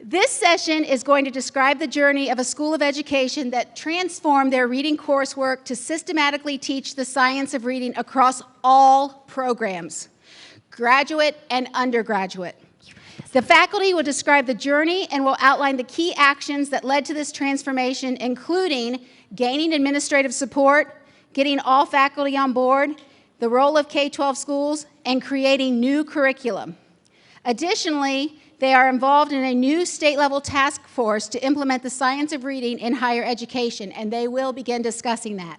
This session is going to describe the journey of a school of education that transformed their reading coursework to systematically teach the science of reading across all programs, graduate and undergraduate. The faculty will describe the journey and will outline the key actions that led to this transformation, including gaining administrative support, getting all faculty on board, the role of K-12 schools, and creating new curriculum. Additionally, they are involved in a new state-level task force to implement the science of reading in higher education, and they will begin discussing that.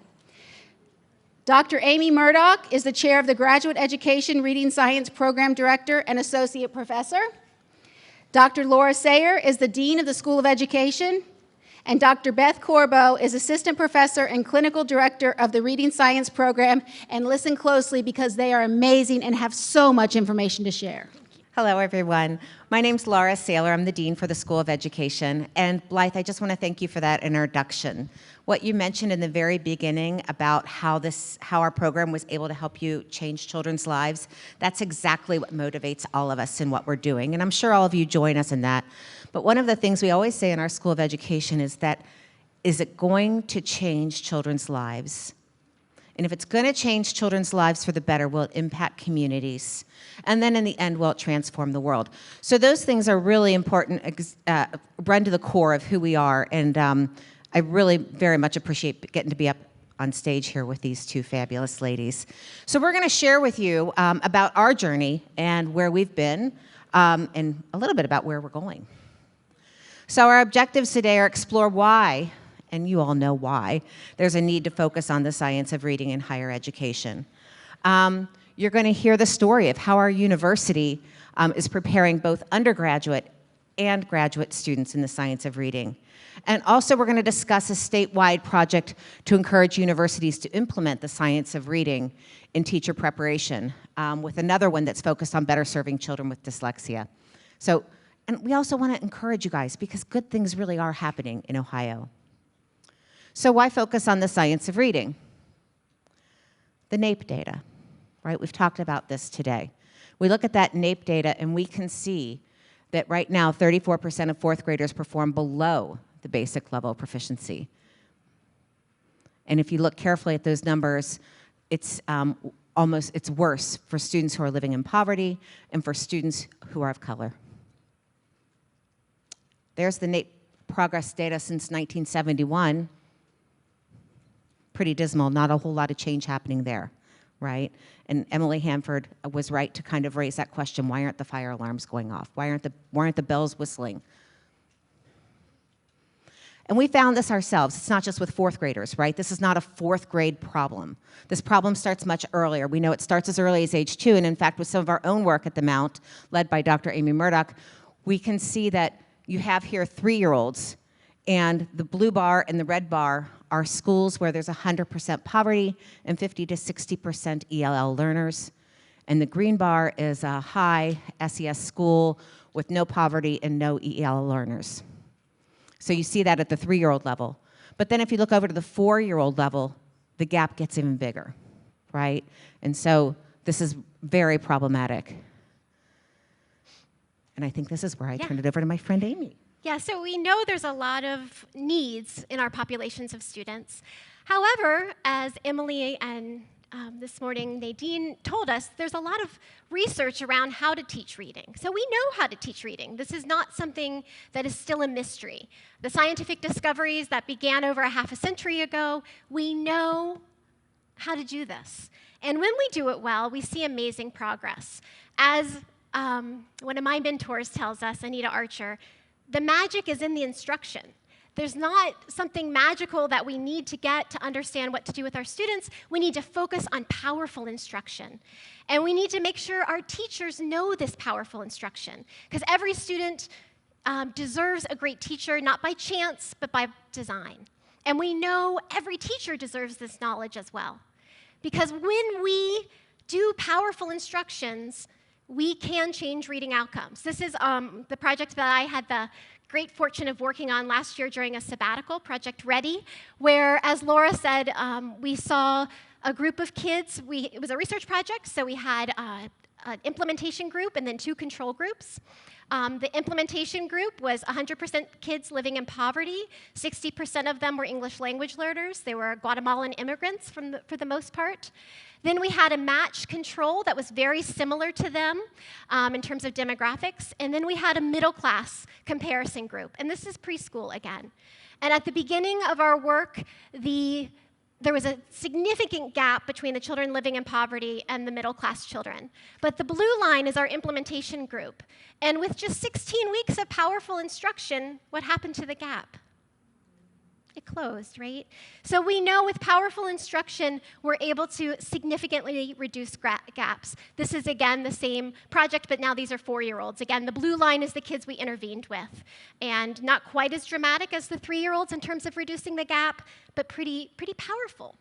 Dr. Amy Murdoch is the chair of the Graduate Education Reading Science Program Director and Associate Professor. Dr. Laura Sayer is the Dean of the School of Education, and Dr. Beth Corbo is Assistant Professor and Clinical Director of the Reading Science Program. And listen closely because they are amazing and have so much information to share. Hello, everyone. My name's Laura Saylor. I'm the Dean for the School of Education. And Blythe, I just want to thank you for that introduction. What you mentioned in the very beginning about how our program was able to help you change children's lives, that's exactly what motivates all of us in what we're doing. And I'm sure all of you join us in that. But one of the things we always say in our School of Education is that, is it going to change children's lives? And if it's going to change children's lives for the better, will it impact communities? And then in the end, will it transform the world? So those things are really important, run to the core of who we are. And I really very much appreciate getting to be up on stage here with these two fabulous ladies. So we're going to share with you about our journey and where we've been, and a little bit about where we're going. So our objectives today are explore why, and you all know why, there's a need to focus on the science of reading in higher education. You're going to hear the story of how our university is preparing both undergraduate and graduate students in the science of reading. And also we're going to discuss a statewide project to encourage universities to implement the science of reading in teacher preparation, with another one that's focused on better serving children with dyslexia. And we also want to encourage you guys because good things really are happening in Ohio. So why focus on the science of reading? The NAEP data, right? We've talked about this today. We look at that NAEP data and we can see that right now 34% of fourth graders perform below the basic level of proficiency. And if you look carefully at those numbers, it's worse for students who are living in poverty and for students who are of color. There's the NAEP progress data since 1971. Pretty dismal, not a whole lot of change happening there, right? And Emily Hanford was right to kind of raise that question, why aren't the fire alarms going off? Why aren't the bells whistling? And we found this ourselves. It's not just with fourth graders, right? This is not a fourth grade problem. This problem starts much earlier. We know it starts as early as age 2, and in fact, with some of our own work at the Mount, led by Dr. Amy Murdoch, we can see that you have here 3-year-olds, and the blue bar and the red bar are schools where there's 100% poverty and 50 to 60% ELL learners. And the green bar is a high SES school with no poverty and no ELL learners. So you see that at the 3-year-old level. But then if you look over to the 4-year-old level, the gap gets even bigger, right? And so this is very problematic. And I think this is where I turn it over to my friend Amy. Yeah, so we know there's a lot of needs in our populations of students. However, as Emily and this morning Nadine told us, there's a lot of research around how to teach reading. So we know how to teach reading. This is not something that is still a mystery. The scientific discoveries that began over a half a century ago, we know how to do this. And when we do it well, we see amazing progress. As one of my mentors tells us, Anita Archer, the magic is in the instruction. There's not something magical that we need to get to understand what to do with our students. We need to focus on powerful instruction. And we need to make sure our teachers know this powerful instruction, because every student deserves a great teacher, not by chance, but by design. And we know every teacher deserves this knowledge as well. Because when we do powerful instructions, we can change reading outcomes. This is the project that I had the great fortune of working on last year during a sabbatical, Project Ready, where, as Laura said, we saw a group of kids. It was a research project, so we had an implementation group and then 2 control groups. The implementation group was 100% kids living in poverty. 60% of them were English language learners. They were Guatemalan immigrants for the most part. Then we had a matched control that was very similar to them in terms of demographics. And then we had a middle class comparison group. And this is preschool again. And at the beginning of our work, there was a significant gap between the children living in poverty and the middle class children. But the blue line is our implementation group. And with just 16 weeks of powerful instruction, what happened to the gap? It closed, right? So we know with powerful instruction, we're able to significantly reduce gaps. This is, again, the same project, but now these are 4-year-olds. Again, the blue line is the kids we intervened with. And not quite as dramatic as the 3-year-olds in terms of reducing the gap, but pretty powerful.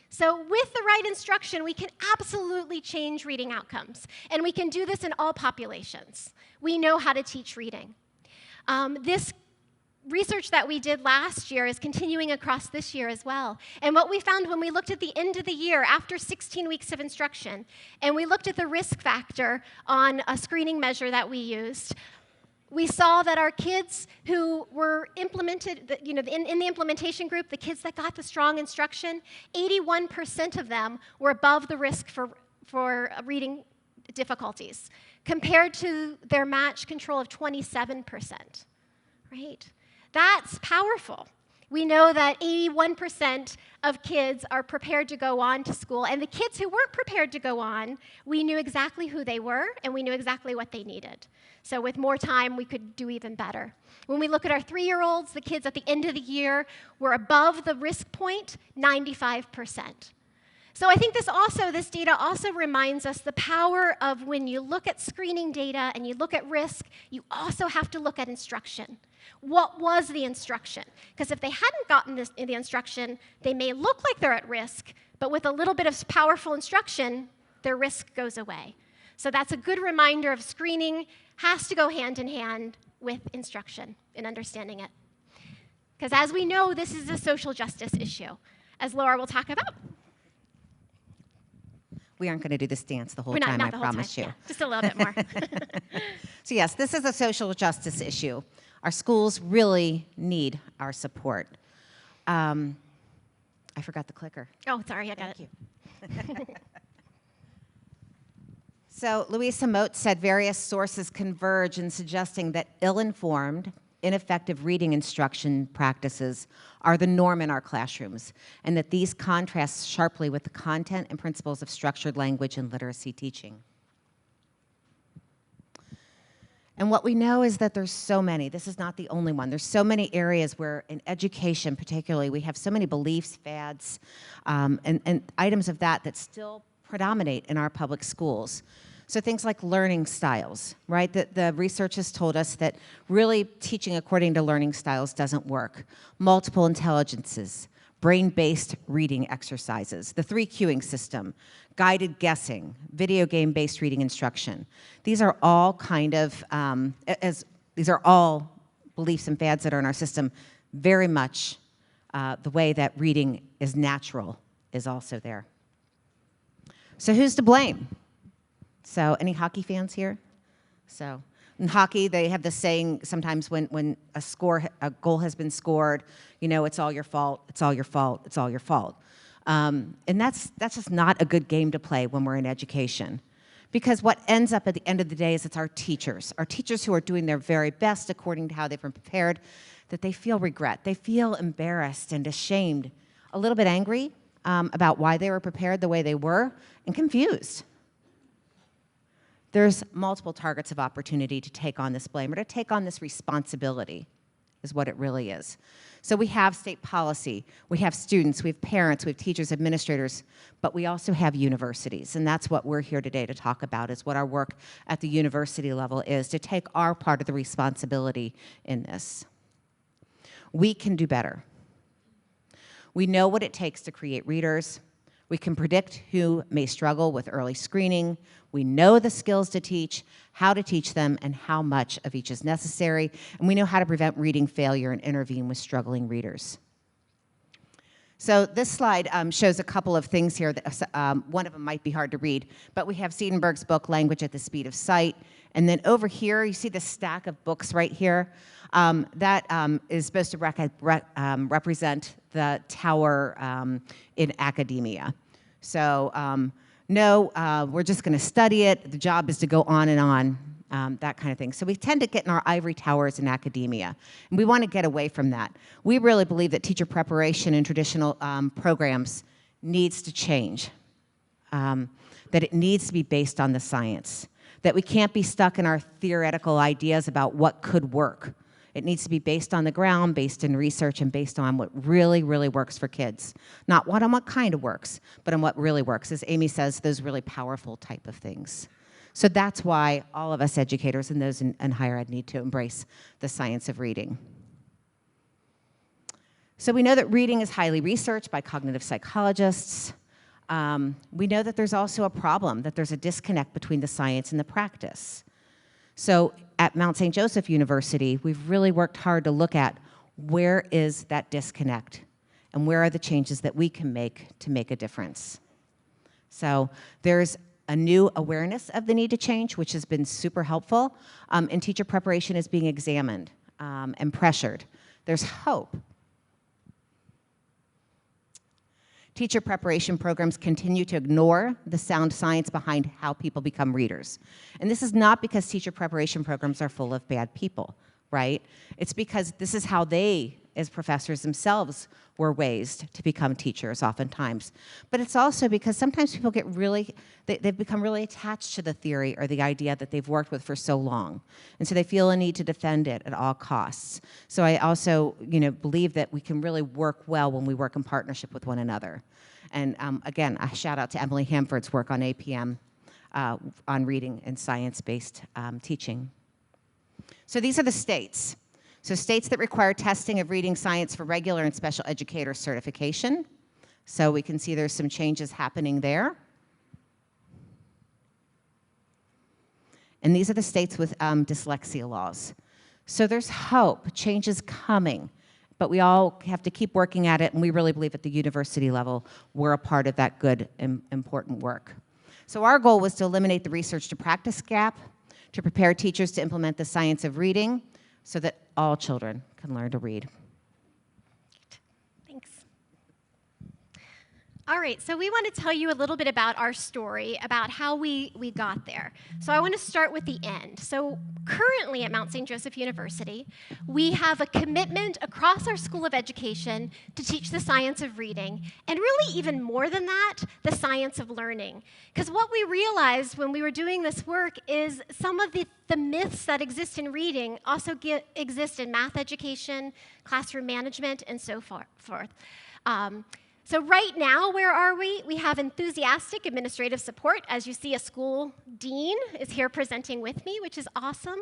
So with the right instruction, we can absolutely change reading outcomes. And we can do this in all populations. We know how to teach reading. This research that we did last year is continuing across this year as well. And what we found when we looked at the end of the year after 16 weeks of instruction, and we looked at the risk factor on a screening measure that we used, we saw that our kids who were implemented, in the implementation group, the kids that got the strong instruction, 81% of them were above the risk for reading difficulties, compared to their match control of 27%, right? That's powerful. We know that 81% of kids are prepared to go on to school, and the kids who weren't prepared to go on, we knew exactly who they were, and we knew exactly what they needed. So with more time, we could do even better. When we look at our 3-year-olds, the kids at the end of the year were above the risk point, 95%. So I think this data also reminds us the power of when you look at screening data and you look at risk, you also have to look at instruction. What was the instruction? Because if they hadn't gotten the instruction, they may look like they're at risk, but with a little bit of powerful instruction, their risk goes away. So that's a good reminder of screening has to go hand in hand with instruction and understanding it. Because as we know, this is a social justice issue, as Laura will talk about. We aren't going to do this dance the whole We're not, time, not I the whole promise time. you. Yeah, just a little bit more. So yes, this is a social justice issue. Our schools really need our support. I forgot the clicker. Oh, sorry, I got it. Thank you. So Louisa Moat said various sources converge in suggesting that ill-informed, ineffective reading instruction practices are the norm in our classrooms, and that these contrast sharply with the content and principles of structured language and literacy teaching. And what we know is that there's so many, this is not the only one, there's so many areas where in education particularly, we have so many beliefs, fads, and items of that still predominate in our public schools. So things like learning styles, right? The research has told us that really teaching according to learning styles doesn't work. Multiple intelligences, brain-based reading exercises, the 3 cueing system, guided guessing, video game-based reading instruction. These are all kind of, these are all beliefs and fads that are in our system. Very much the way that reading is natural is also there. So who's to blame? So any hockey fans here? So in hockey, they have this saying sometimes when a goal has been scored, it's all your fault, it's all your fault, it's all your fault. And that's just not a good game to play when we're in education. Because what ends up at the end of the day is it's our teachers who are doing their very best according to how they've been prepared, that they feel regret. They feel embarrassed and ashamed, a little bit angry about why they were prepared the way they were, and confused. There's multiple targets of opportunity to take on this blame or to take on this responsibility is what it really is. So we have state policy, we have students, we have parents, we have teachers, administrators, but we also have universities, and that's what we're here today to talk about, is what our work at the university level is, to take our part of the responsibility in this. We can do better. We know what it takes to create readers. We can predict who may struggle with early screening. We know the skills to teach, how to teach them, and how much of each is necessary. And we know how to prevent reading failure and intervene with struggling readers. So this slide shows a couple of things here. That, one of them might be hard to read, but we have Siedenberg's book, Language at the Speed of Sight, And then over here, you see the stack of books right here. That is supposed to represent the tower in academia. So no, we're just going to study it. The job is to go on and on, that kind of thing. So we tend to get in our ivory towers in academia, and we want to get away from that. We really believe that teacher preparation in traditional programs needs to change, that it needs to be based on the science, that we can't be stuck in our theoretical ideas about what could work. It needs to be based on the ground, based in research, and based on what really, really works for kids. Not what on what kind of works, but on what really works. As Amy says, those really powerful type of things. So that's why all of us educators and those in higher ed need to embrace the science of reading. So we know that reading is highly researched by cognitive psychologists. We know that there's also a problem, that there's a disconnect between the science and the practice. So at Mount St. Joseph University, we've really worked hard to look at where is that disconnect and where are the changes that we can make to make a difference. So there's a new awareness of the need to change, which has been super helpful, and teacher preparation is being examined and pressured. There's hope. Teacher preparation programs continue to ignore the sound science behind how people become readers. And this is not because teacher preparation programs are full of bad people, right? It's because this is how they, as professors themselves, were raised to become teachers oftentimes. But it's also because sometimes people get really, they've become really attached to the theory or the idea that they've worked with for so long. And so they feel a need to defend it at all costs. So I also, believe that we can really work well when we work in partnership with one another. And again, a shout out to Emily Hamford's work on APM on reading and science-based teaching. So these are the states. So states that require testing of reading science for regular and special educator certification. So we can see there's some changes happening there. And these are the states with dyslexia laws. So there's hope, change is coming, but we all have to keep working at it, and we really believe at the university level we're a part of that good and important work. So our goal was to eliminate the research to practice gap, to prepare teachers to implement the science of reading, so that all children can learn to read. Thanks. All right, so we want to tell you a little bit about our story, about how we got there. So I want to start with the end. So currently at Mount St. Joseph University, we have a commitment across our School of Education to teach the science of reading, and really even more than that, the science of learning. Because what we realized when we were doing this work is some of the myths that exist in reading also exist in math education, classroom management, and so forth. So right now, where are we? We have enthusiastic administrative support. As you see, a school dean is here presenting with me, which is awesome.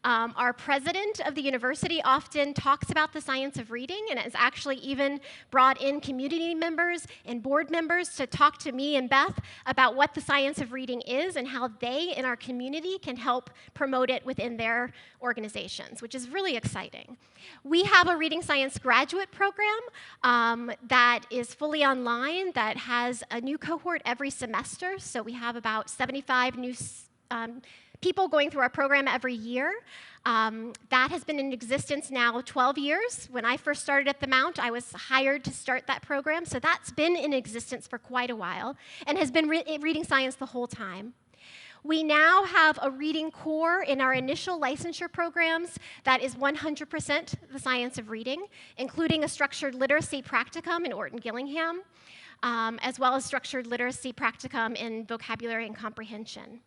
Our president of the university often talks about the science of reading and has actually even brought in community members and board members to talk to me and Beth about what the science of reading is and how they in our community can help promote it within their organizations, which is really exciting. We have a reading science graduate program that is fully online, that has a new cohort every semester. So we have about 75 new people going through our program every year. That has been in existence now 12 years. When I first started at the Mount, I was hired to start that program. So that's been in existence for quite a while and has been reading science the whole time. We now have a reading core in our initial licensure programs that is 100% the science of reading, including a structured literacy practicum in Orton-Gillingham, as well as structured literacy practicum in vocabulary and comprehension.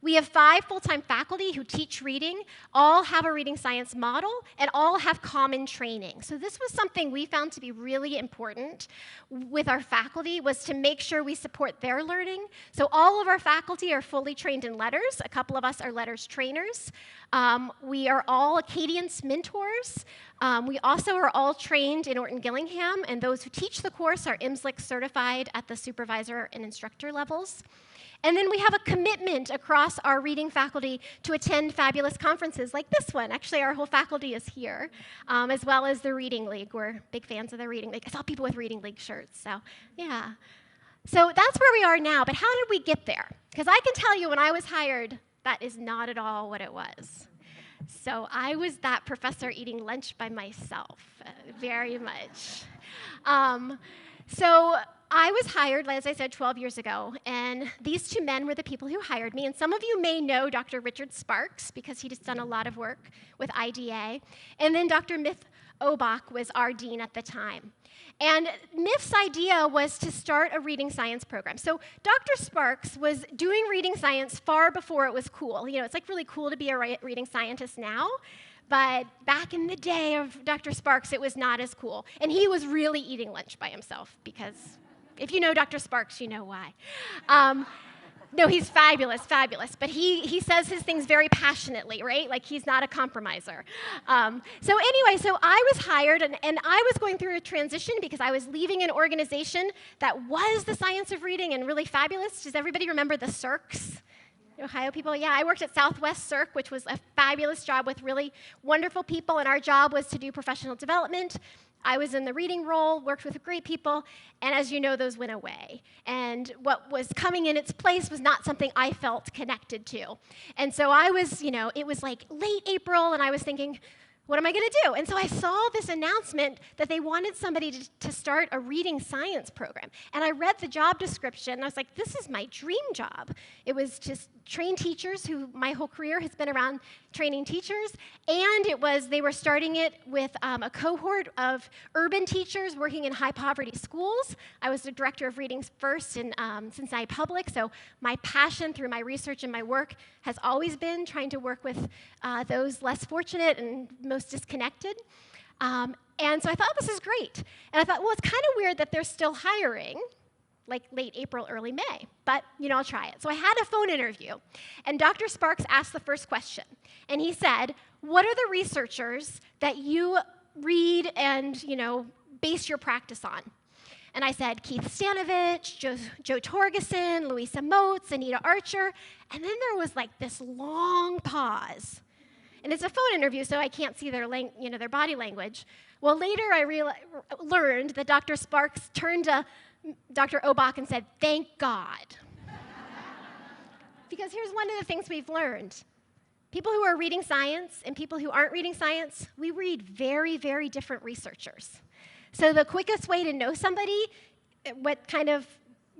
We have 5 full-time faculty who teach reading, all have a reading science model, and all have common training. So this was something we found to be really important with our faculty, was to make sure we support their learning. So all of our faculty are fully trained in letters. A couple of us are letters trainers. We are all Acadience mentors. We also are all trained in Orton-Gillingham, and those who teach the course are IMSLIC certified at the supervisor and instructor levels. And then we have a commitment across our reading faculty to attend fabulous conferences like this one. Actually, our whole faculty is here, as well as the Reading League. We're big fans of the Reading League. I saw people with Reading League shirts, so yeah. So that's where we are now, but how did we get there? Because I can tell you when I was hired That is not at all what it was. So I was that professor eating lunch by myself, very much. So I was hired, as I said, 12 years ago, and these two men were the people who hired me. And some of you may know Dr. Richard Sparks, because he's done a lot of work with IDA. And then Dr. Myth Obach was our dean at the time. And MIF's idea was to start a reading science program. So Dr. Sparks was doing reading science far before it was cool. You know, it's like really cool to be a reading scientist now, but back in the day of Dr. Sparks, it was not as cool. And he was really eating lunch by himself, because if you know Dr. Sparks, you know why. No, he's fabulous, fabulous. But he says his things very passionately, right? Like he's not a compromiser. So anyway, so I was hired, and I was going through a transition because I was leaving an organization that was the science of reading and really fabulous. Does everybody remember the Cirques? Ohio people? Yeah, I worked at Southwest Cirque, which was a fabulous job with really wonderful people, and our job was to do professional development. I was in the reading role, worked with great people, and as you know, those went away. And what was coming in its place was not something I felt connected to. And so I was, it was like late April, and I was thinking, what am I going to do? And so I saw this announcement that they wanted somebody to start a reading science program. And I read the job description, and I was like, this is my dream job. It was just train teachers, who my whole career has been around training teachers, and they were starting it with a cohort of urban teachers working in high poverty schools. I was the director of Reading First in Cincinnati Public, so my passion through my research and my work has always been trying to work with those less fortunate and most disconnected. And so I thought, this is great. And I thought, well, it's kind of weird that they're still hiring, like late April, early May, but I'll try it. So I had a phone interview, and Dr. Sparks asked the first question, and he said, what are the researchers that you read and base your practice on? And I said, Keith Stanovich, Joe Torgeson, Louisa Moats, Anita Archer, and then there was like this long pause. And it's a phone interview, so I can't see their their body language. Well, later I learned that Dr. Sparks turned to Dr. Obach and said, thank God. Because here's one of the things we've learned. People who are reading science and people who aren't reading science, we read very, very different researchers. So the quickest way to know somebody, what kind of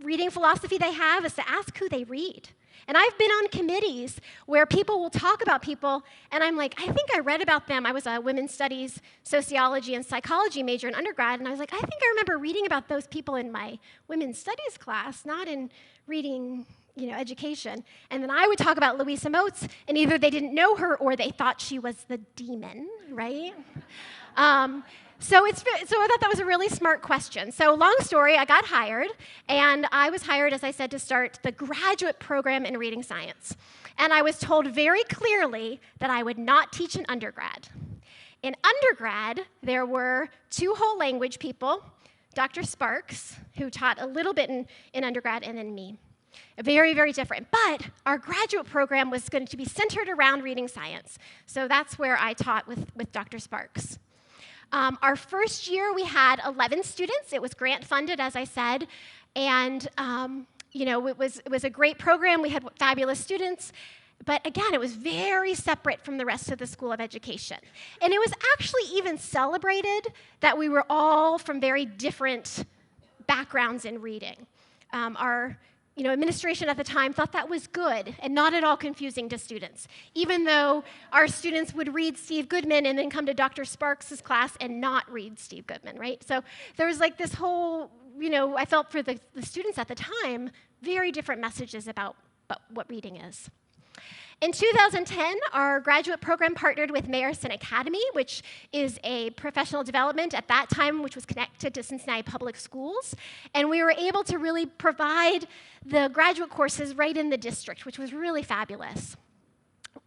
reading philosophy they have, is to ask who they read. And I've been on committees where people will talk about people, and I'm like, I think I read about them. I was a women's studies, sociology, and psychology major in undergrad, and I was like, I think I remember reading about those people in my women's studies class, not in reading education. And then I would talk about Louisa Moats, and either they didn't know her or they thought she was the demon, right? So I thought that was a really smart question. So long story, I got hired, and I was hired, as I said, to start the graduate program in reading science. And I was told very clearly that I would not teach an undergrad. In undergrad, there were two whole language people, Dr. Sparks, who taught a little bit in undergrad, and then me. Very, very different. But our graduate program was going to be centered around reading science. So that's where I taught with Dr. Sparks. Our first year, we had 11 students. It was grant funded, as I said, and it was a great program. We had fabulous students, but again, it was very separate from the rest of the School of Education. And it was actually even celebrated that we were all from very different backgrounds in reading. Our administration at the time thought that was good and not at all confusing to students, even though our students would read Steve Goodman and then come to Dr. Sparks' class and not read Steve Goodman, right? So there was like this whole, I felt for the students at the time, very different messages about what reading is. In 2010, our graduate program partnered with Mayerson Academy, which is a professional development at that time, which was connected to Cincinnati Public Schools. And we were able to really provide the graduate courses right in the district, which was really fabulous.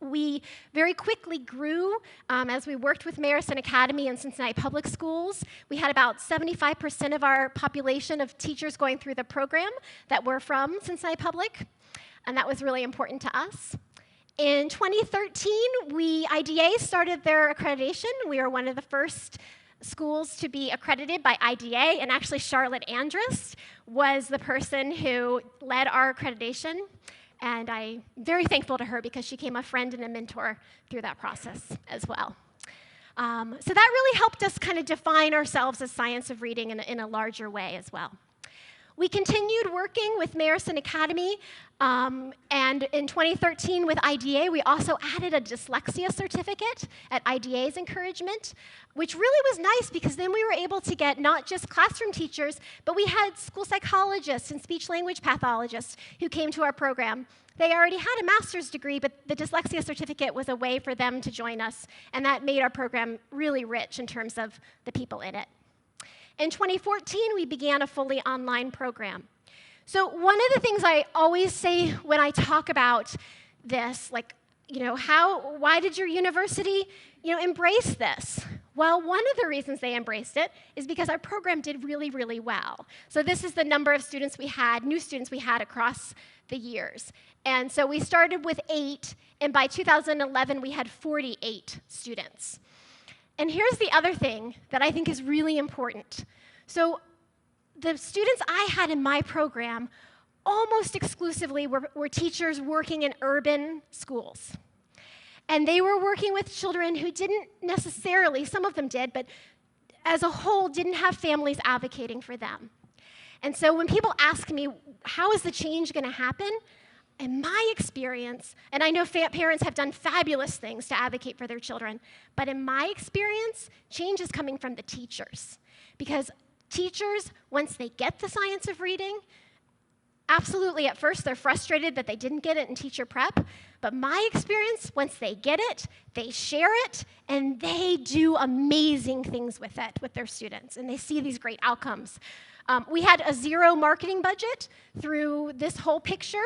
We very quickly grew as we worked with Mayerson Academy and Cincinnati Public Schools. We had about 75% of our population of teachers going through the program that were from Cincinnati Public, and that was really important to us. In 2013, IDA started their accreditation. We were one of the first schools to be accredited by IDA, and actually Charlotte Andrus was the person who led our accreditation. And I'm very thankful to her because she became a friend and a mentor through that process as well. So that really helped us kind of define ourselves as Science of Reading in a larger way as well. We continued working with Mayerson Academy, and in 2013 with IDA, we also added a dyslexia certificate at IDA's encouragement, which really was nice because then we were able to get not just classroom teachers, but we had school psychologists and speech-language pathologists who came to our program. They already had a master's degree, but the dyslexia certificate was a way for them to join us, and that made our program really rich in terms of the people in it. In 2014, we began a fully online program. So one of the things I always say when I talk about this, like, why did your university, embrace this? Well, one of the reasons they embraced it is because our program did really, really well. So this is the number of students we had, new students we had across the years. And so we started with 8, and by 2011, we had 48 students. And here's the other thing that I think is really important. So the students I had in my program almost exclusively were teachers working in urban schools. And they were working with children who didn't necessarily, some of them did, but as a whole didn't have families advocating for them. And so when people ask me, how is the change going to happen? In my experience, and I know parents have done fabulous things to advocate for their children, but in my experience, change is coming from the teachers. Because teachers, once they get the science of reading, absolutely at first they're frustrated that they didn't get it in teacher prep, but my experience, once they get it, they share it, and they do amazing things with it, with their students, and they see these great outcomes. We had a zero marketing budget through this whole picture.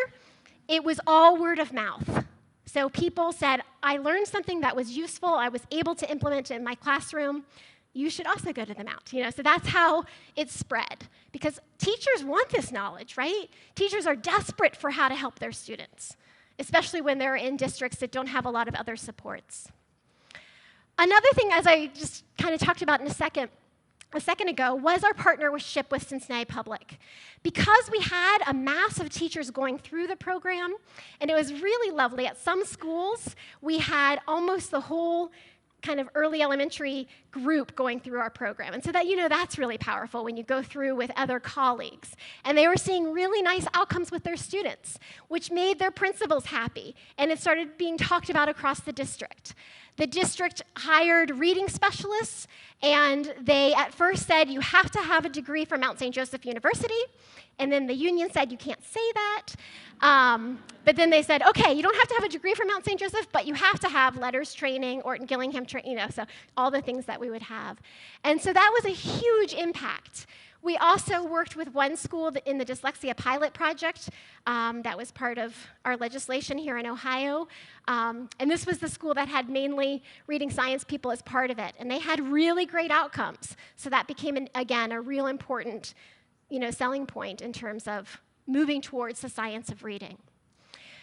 It was all word of mouth. So people said, I learned something that was useful, I was able to implement it in my classroom, you should also go to the Mount. So that's how it spread. Because teachers want this knowledge, right? Teachers are desperate for how to help their students, especially when they're in districts that don't have a lot of other supports. Another thing, as I just kind of talked about in a second ago, was our partnership with Cincinnati Public. Because we had a mass of teachers going through the program, and it was really lovely. At some schools, we had almost the whole kind of early elementary group going through our program. And so that, that's really powerful when you go through with other colleagues. And they were seeing really nice outcomes with their students, which made their principals happy. And it started being talked about across the district. The district hired reading specialists, and they at first said, you have to have a degree from Mount St. Joseph University. And then the union said, you can't say that. But then they said, okay, you don't have to have a degree from Mount St. Joseph, but you have to have letters training, Orton Gillingham training, so all the things that we would have. And so that was a huge impact. We also worked with one school in the dyslexia pilot project that was part of our legislation here in Ohio. And this was the school that had mainly reading science people as part of it. And they had really great outcomes. So that became, again, a real important selling point in terms of moving towards the science of reading.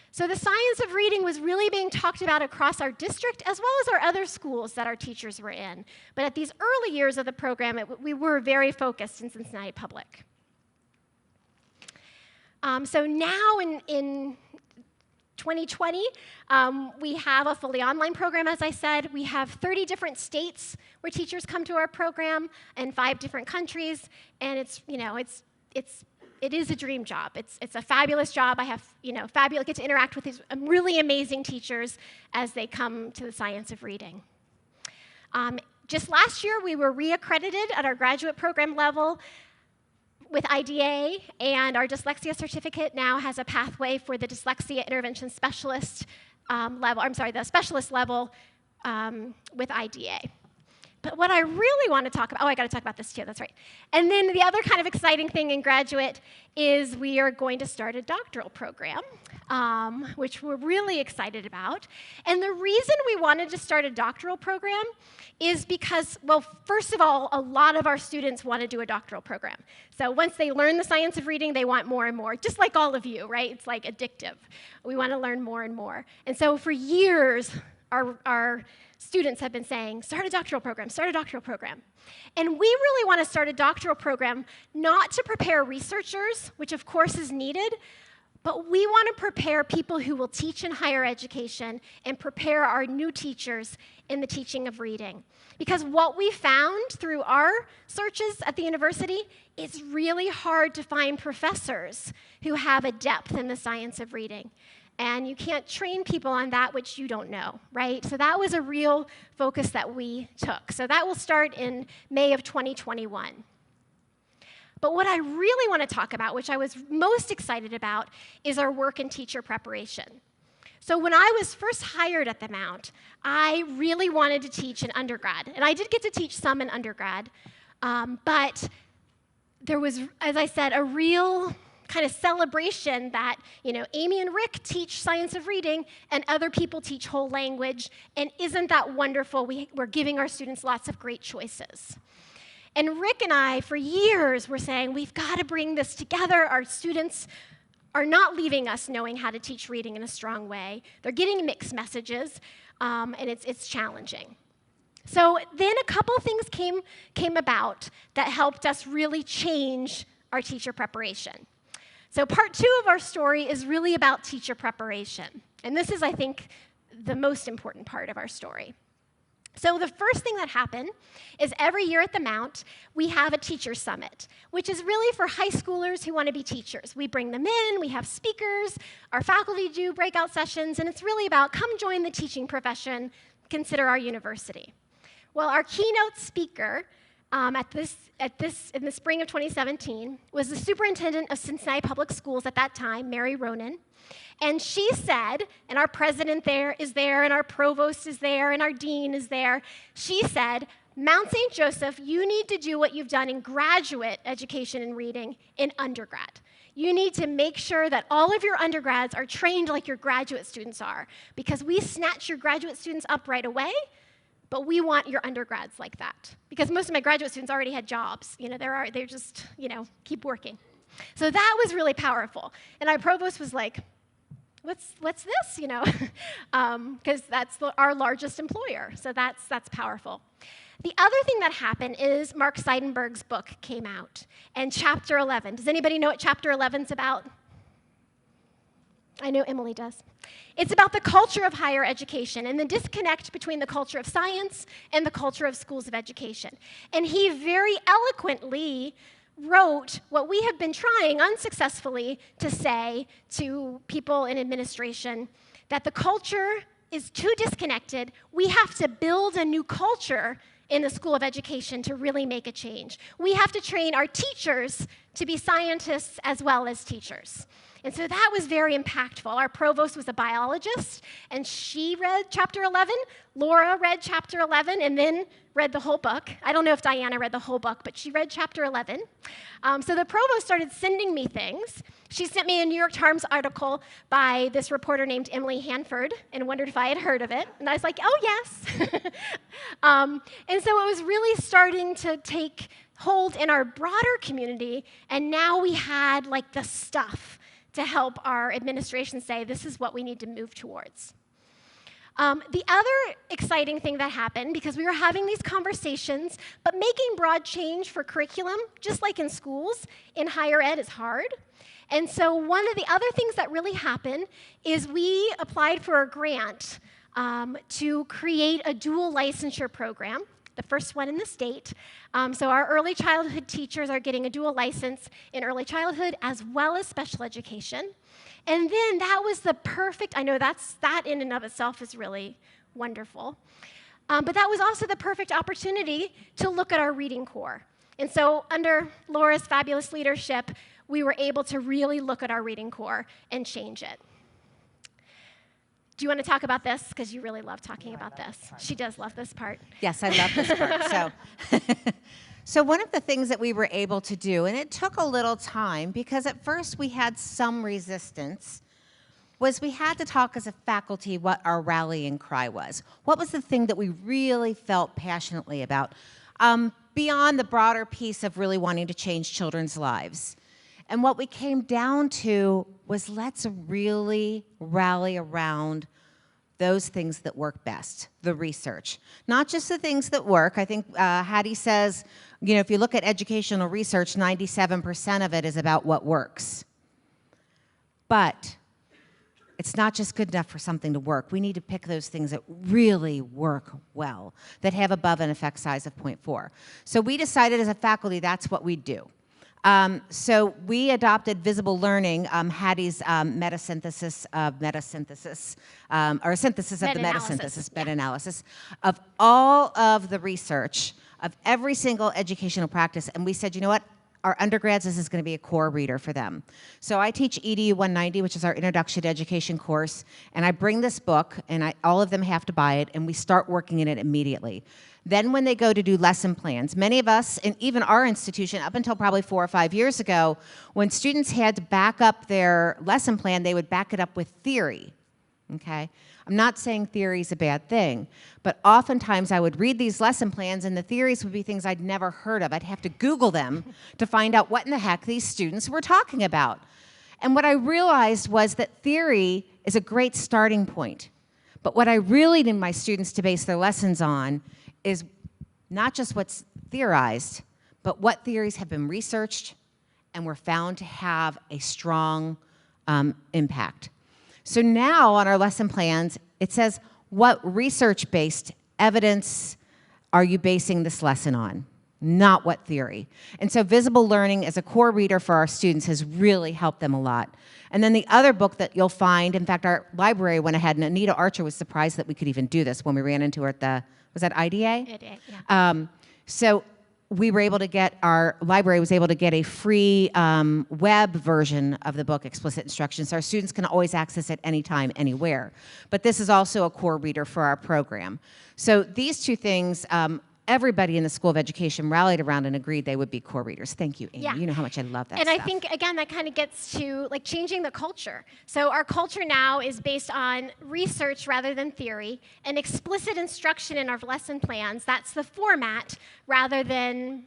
So the science of reading was really being talked about across our district as well as our other schools that our teachers were in. But at these early years of the program, we were very focused in Cincinnati Public. So now in 2020, we have a fully online program, as I said. We have 30 different states where teachers come to our program and 5 different countries. And it is a dream job. It's a fabulous job. I have, get to interact with these really amazing teachers as they come to the science of reading. Just last year, we were reaccredited at our graduate program level with IDA, and our dyslexia certificate now has a pathway for the dyslexia intervention specialist level, the specialist level with IDA. But what I really want to talk about, I got to talk about this too, that's right. And then the other kind of exciting thing in graduate is we are going to start a doctoral program, which we're really excited about. And the reason we wanted to start a doctoral program is because, well, first of all, a lot of our students want to do a doctoral program. So once they learn the science of reading, they want more and more, just like all of you, right? It's like addictive. We want to learn more and more. And so for years, our students have been saying, start a doctoral program, start a doctoral program. And we really want to start a doctoral program not to prepare researchers, which of course is needed, But we want to prepare people who will teach in higher education and prepare our new teachers in the teaching of reading. Because what we found through our searches at the university, it's really hard to find professors who have a depth in the science of reading. And you can't train people on that which you don't know, right? So that was a real focus that we took. So that will start in May of 2021. But what I really want to talk about, which I was most excited about, is our work in teacher preparation. So when I was first hired at the Mount, I really wanted to teach in undergrad. And I did get to teach some in undergrad. But there was, as I said, a real kind of celebration that, Amy and Rick teach science of reading and other people teach whole language. And isn't that wonderful? We're giving our students lots of great choices. And Rick and I, for years, were saying, we've got to bring this together. Our students are not leaving us knowing how to teach reading in a strong way. They're getting mixed messages, and it's challenging. So then a couple things came about that helped us really change our teacher preparation. So part 2 of our story is really about teacher preparation. And this is, I think, the most important part of our story. So the first thing that happened is every year at the Mount, we have a teacher summit, which is really for high schoolers who want to be teachers. We bring them in, we have speakers, our faculty do breakout sessions, and it's really about come join the teaching profession, consider our university. Well, our keynote speaker in the spring of 2017 was the superintendent of Cincinnati Public Schools at that time, Mary Ronan. And she said, and our president there is there, and our provost is there, and our dean is there. She said, Mount St. Joseph, you need to do what you've done in graduate education and reading in undergrad. You need to make sure that all of your undergrads are trained like your graduate students are, because we snatch your graduate students up right away, but we want your undergrads like that. Because most of my graduate students already had jobs. They're just, keep working. So that was really powerful. And our provost was like, what's this, because that's our largest employer. So that's powerful. The other thing that happened is Mark Seidenberg's book came out, and Chapter 11. Does anybody know what Chapter 11's about? I know Emily does. It's about the culture of higher education and the disconnect between the culture of science and the culture of schools of education. And he very eloquently wrote what we have been trying unsuccessfully to say to people in administration, that the culture is too disconnected. We have to build a new culture in the School of Education to really make a change. We have to train our teachers to be scientists as well as teachers. And so that was very impactful. Our provost was a biologist, and she read Chapter 11. Laura read Chapter 11 and then read the whole book. I don't know if Diana read the whole book, but she read Chapter 11. So the provost started sending me things. She sent me a New York Times article by this reporter named Emily Hanford and wondered if I had heard of it. And I was like, oh, yes. And so it was really starting to take hold in our broader community, and now we had like the stuff to help our administration say, this is what we need to move towards. The other exciting thing that happened, because we were having these conversations, but making broad change for curriculum, just like in schools, in higher ed is hard. And so one of the other things that really happened is we applied for a grant to create a dual licensure program, the first one in the state. So our early childhood teachers are getting a dual license in early childhood as well as special education. And then that was the perfect, I know that in and of itself is really wonderful. But that was also the perfect opportunity to look at our reading core. And so under Laura's fabulous leadership, we were able to really look at our reading core and change it. Do you want to talk about this? Because you really love talking about this. She does love this part. Yes, I love this part. So one of the things that we were able to do, and it took a little time because at first we had some resistance, was we had to talk as a faculty what our rallying cry was. What was the thing that we really felt passionately about, beyond the broader piece of really wanting to change children's lives? And what we came down to was, let's really rally around those things that work best, the research. Not just the things that work. I think Hattie says, if you look at educational research, 97% of it is about what works. But it's not just good enough for something to work. We need to pick those things that really work well, that have above an effect size of 0.4. So we decided as a faculty that's what we'd do. So we adopted visible learning, Hattie's metasynthesis of metasynthesis, or synthesis of the metasynthesis, meta-analysis, of all of the research of every single educational practice. And we said, you know what? Our undergrads, this is going to be a core reader for them. So I teach EDU 190, which is our Introduction to Education course, and I bring this book, and all of them have to buy it, and we start working in it immediately. Then when they go to do lesson plans, many of us, and even our institution, up until probably 4 or 5 years ago, when students had to back up their lesson plan, they would back it up with theory, okay? I'm not saying theory is a bad thing, but oftentimes I would read these lesson plans and the theories would be things I'd never heard of. I'd have to Google them to find out what in the heck these students were talking about. And what I realized was that theory is a great starting point. But what I really need my students to base their lessons on is not just what's theorized, but what theories have been researched and were found to have a strong impact. So now on our lesson plans, it says, what research-based evidence are you basing this lesson on? Not what theory. And so visible learning as a core reader for our students has really helped them a lot. And then the other book that you'll find, in fact, our library went ahead, and Anita Archer was surprised that we could even do this when we ran into her at the, was that IDA? It did, yeah. So we were able to get, our library was able to get a free web version of the book, Explicit Instructions. So our students can always access it anytime, anywhere. But this is also a core reader for our program. So these two things, everybody in the School of Education rallied around and agreed they would be core readers. Thank you, Amy. Yeah. You know how much I love that and stuff. I think, again, that kind of gets to like changing the culture. So our culture now is based on research rather than theory, and explicit instruction in our lesson plans. That's the format rather than,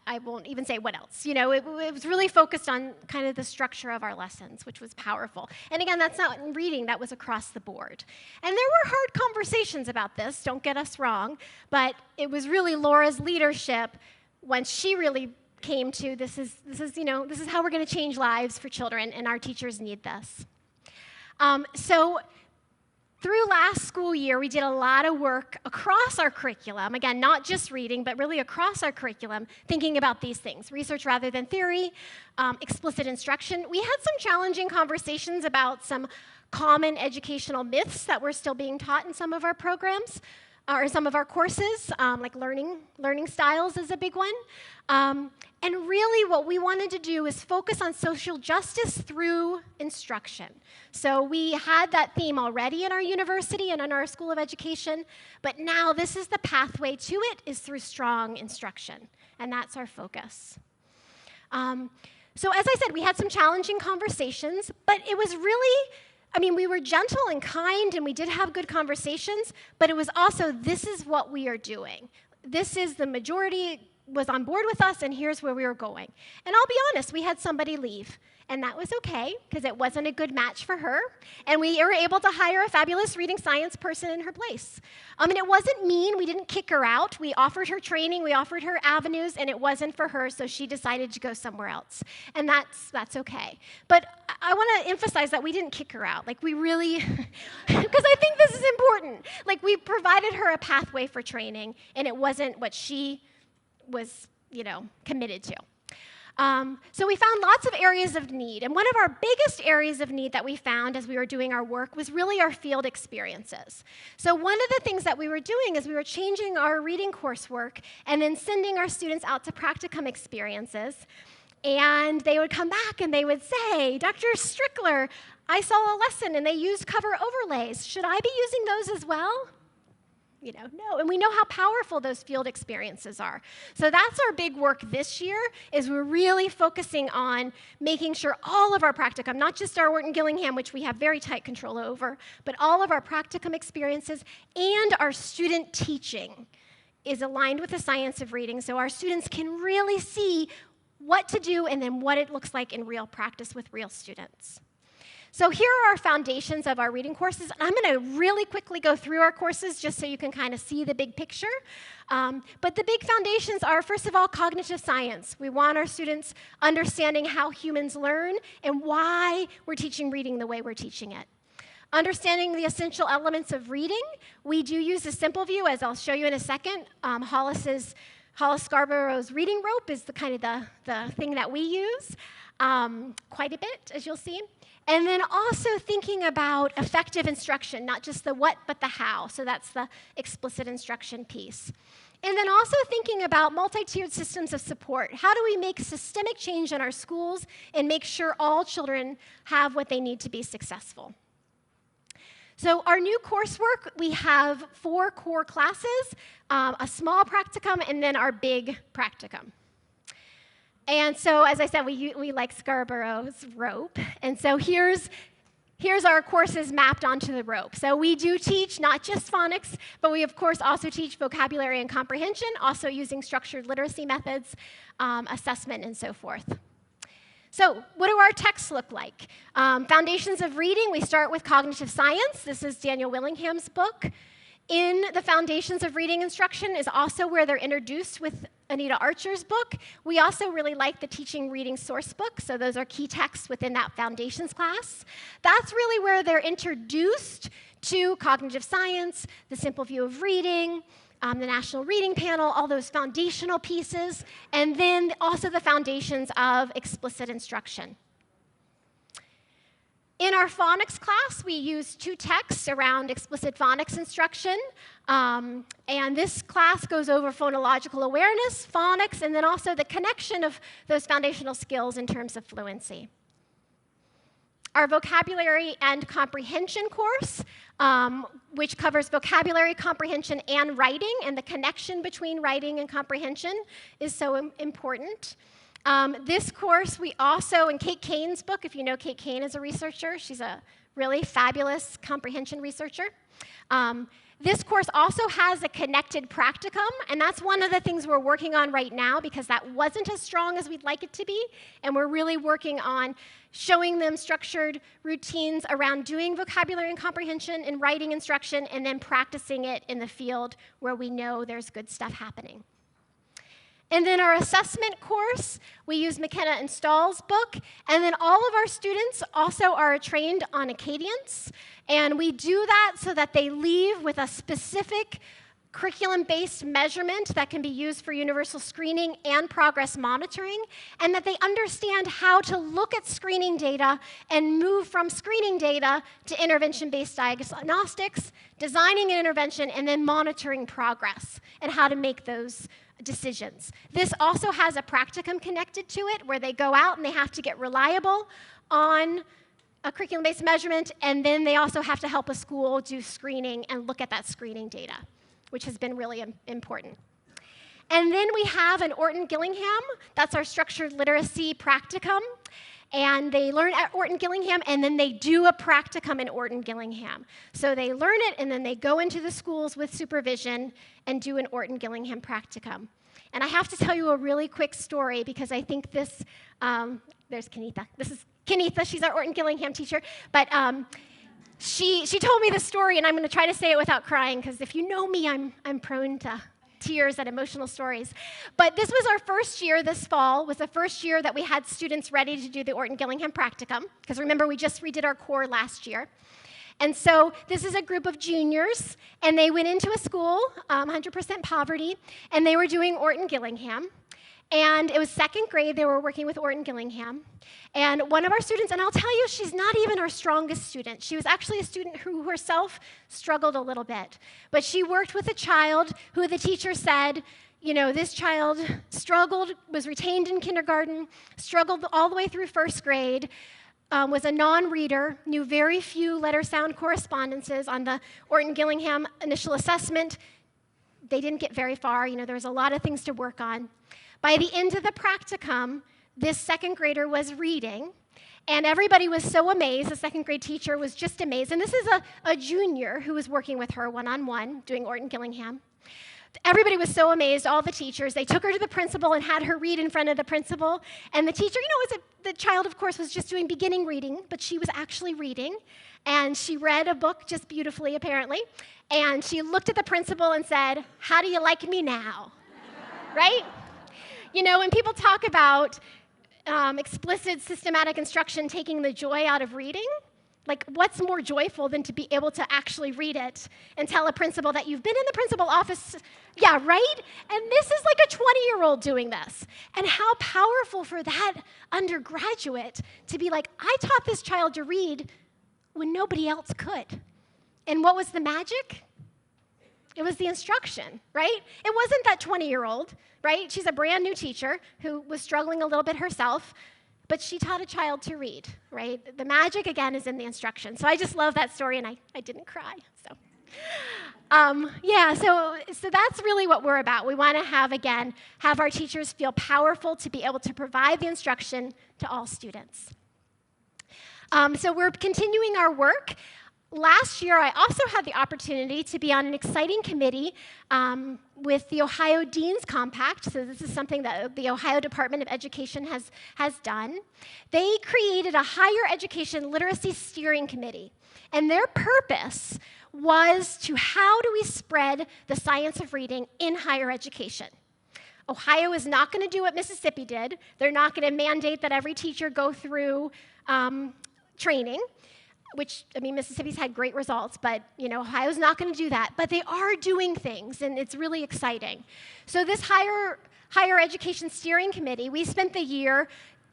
I won't even say what else. You know, it was really focused on kind of the structure of our lessons, which was powerful. And again, that's not in reading, that was across the board. And there were hard conversations about this, don't get us wrong, but it was really Laura's leadership when she really came to this is how we're going to change lives for children, and our teachers need this. So through last school year, we did a lot of work across our curriculum, again, not just reading, but really across our curriculum, thinking about these things, research rather than theory, explicit instruction. We had some challenging conversations about some common educational myths that were still being taught in some of our programs, or some of our courses, like learning styles is a big one. And really what we wanted to do is focus on social justice through instruction. So we had that theme already in our university and in our School of Education, but now this is the pathway to it, is through strong instruction, and that's our focus. So as I said, we had some challenging conversations, but it was really, I mean, we were gentle and kind, and we did have good conversations, but it was also, this is what we are doing. This is the majority was on board with us, and here's where we were going. And I'll be honest, we had somebody leave, and that was okay, because it wasn't a good match for her, and we were able to hire a fabulous reading science person in her place. And it wasn't mean, we didn't kick her out. We offered her training, we offered her avenues, and it wasn't for her, so she decided to go somewhere else. And that's okay. But I want to emphasize that we didn't kick her out. Like, we really, because I think this is important. Like, we provided her a pathway for training, and it wasn't what she was, committed to. So we found lots of areas of need, and one of our biggest areas of need that we found as we were doing our work was really our field experiences. So one of the things that we were doing is we were changing our reading coursework and then sending our students out to practicum experiences, and they would come back and they would say, Dr. Strickler, I saw a lesson and they used cover overlays. Should I be using those as well? No, and we know how powerful those field experiences are. So that's our big work this year, is we're really focusing on making sure all of our practicum, not just our Wharton Gillingham, which we have very tight control over, but all of our practicum experiences and our student teaching is aligned with the science of reading, so our students can really see what to do and then what it looks like in real practice with real students. So here are our foundations of our reading courses. I'm going to really quickly go through our courses just so you can kind of see the big picture. But the big foundations are, first of all, cognitive science. We want our students understanding how humans learn and why we're teaching reading the way we're teaching it. Understanding the essential elements of reading, we do use the simple view, as I'll show you in a second. Hollis Scarborough's reading rope is the thing that we use quite a bit, as you'll see. And then also thinking about effective instruction, not just the what, but the how. So that's the explicit instruction piece. And then also thinking about multi-tiered systems of support. How do we make systemic change in our schools and make sure all children have what they need to be successful? So our new coursework, we have 4 core classes, a small practicum, and then our big practicum. And so, as I said, we like Scarborough's rope. And so here's our courses mapped onto the rope. So we do teach not just phonics, but we, of course, also teach vocabulary and comprehension, also using structured literacy methods, assessment, and so forth. So what do our texts look like? Foundations of Reading, we start with cognitive science. This is Daniel Willingham's book. In the Foundations of Reading Instruction is also where they're introduced with Anita Archer's book. We also really like the Teaching Reading source book, so those are key texts within that Foundations class. That's really where they're introduced to cognitive science, the simple view of reading, the National Reading Panel, all those foundational pieces, and then also the foundations of explicit instruction. In our phonics class, we use 2 texts around explicit phonics instruction. And this class goes over phonological awareness, phonics, and then also the connection of those foundational skills in terms of fluency. Our vocabulary and comprehension course, which covers vocabulary, comprehension, and writing, and the connection between writing and comprehension is so important. This course, we also, in Kate Kane's book, if you know Kate Kane as a researcher, she's a really fabulous comprehension researcher. This course also has a connected practicum, and that's one of the things we're working on right now because that wasn't as strong as we'd like it to be, and we're really working on showing them structured routines around doing vocabulary and comprehension and writing instruction, and then practicing it in the field where we know there's good stuff happening. And then our assessment course, we use McKenna and Stahl's book, and then all of our students also are trained on Acadience, and we do that so that they leave with a specific curriculum-based measurement that can be used for universal screening and progress monitoring, and that they understand how to look at screening data and move from screening data to intervention-based diagnostics, designing an intervention, and then monitoring progress, and how to make those decisions. This also has a practicum connected to it where they go out and they have to get reliable on a curriculum-based measurement, and then they also have to help a school do screening and look at that screening data, which has been really important. And then we have an Orton-Gillingham. That's our structured literacy practicum. And they learn at Orton-Gillingham, and then they do a practicum in Orton-Gillingham. So they learn it, and then they go into the schools with supervision and do an Orton-Gillingham practicum. And I have to tell you a really quick story because I think this, there's Kenitha. This is Kenitha, she's our Orton-Gillingham teacher. But she told me this story, and I'm going to try to say it without crying because if you know me, I'm prone to tears at emotional stories. But this was our first year this fall, was the first year that we had students ready to do the Orton-Gillingham practicum, because remember, we just redid our core last year. And so this is a group of juniors, and they went into a school, 100% poverty, and they were doing Orton-Gillingham. And it was 2nd grade, they were working with Orton-Gillingham. And one of our students, and I'll tell you, she's not even our strongest student. She was actually a student who herself struggled a little bit. But she worked with a child who the teacher said, you know, this child struggled, was retained in kindergarten, struggled all the way through 1st grade, was a non-reader, knew very few letter-sound correspondences on the Orton-Gillingham initial assessment. They didn't get very far. You know, there was a lot of things to work on. By the end of the practicum, this 2nd grader was reading, and everybody was so amazed. The 2nd grade teacher was just amazed. And this is a junior who was working with her one-on-one, doing Orton-Gillingham. Everybody was so amazed, all the teachers. They took her to the principal and had her read in front of the principal. And the teacher, the child, of course, was just doing beginning reading, but she was actually reading. And she read a book just beautifully, apparently. And she looked at the principal and said, "How do you like me now?" Right? When people talk about explicit systematic instruction taking the joy out of reading, like, what's more joyful than to be able to actually read it and tell a principal that you've been in the principal office? Yeah, right? And this is like a 20-year-old doing this. And how powerful for that undergraduate to be like, I taught this child to read when nobody else could. And what was the magic? It was the instruction, right? It wasn't that 20-year-old, right? She's a brand new teacher who was struggling a little bit herself, but she taught a child to read, right? The magic, again, is in the instruction. So I just love that story, and I didn't cry. So so that's really what we're about. We want to have our teachers feel powerful to be able to provide the instruction to all students. So we're continuing our work. Last year, I also had the opportunity to be on an exciting committee with the Ohio Dean's Compact. So this is something that the Ohio Department of Education has done. They created a higher education literacy steering committee. And their purpose was to how do we spread the science of reading in higher education. Ohio is not going to do what Mississippi did. They're not going to mandate that every teacher go through training, which, Mississippi's had great results, but, Ohio's not going to do that. But they are doing things, and it's really exciting. So this higher education steering committee, we spent the year,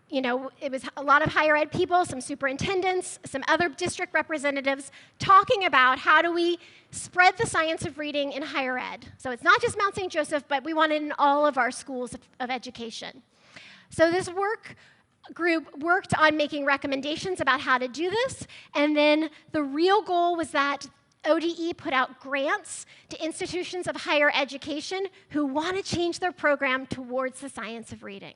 it was a lot of higher ed people, some superintendents, some other district representatives, talking about how do we spread the science of reading in higher ed. So it's not just Mount St. Joseph, but we want it in all of our schools of education. So this group worked on making recommendations about how to do this, and then the real goal was that ODE put out grants to institutions of higher education who want to change their program towards the science of reading.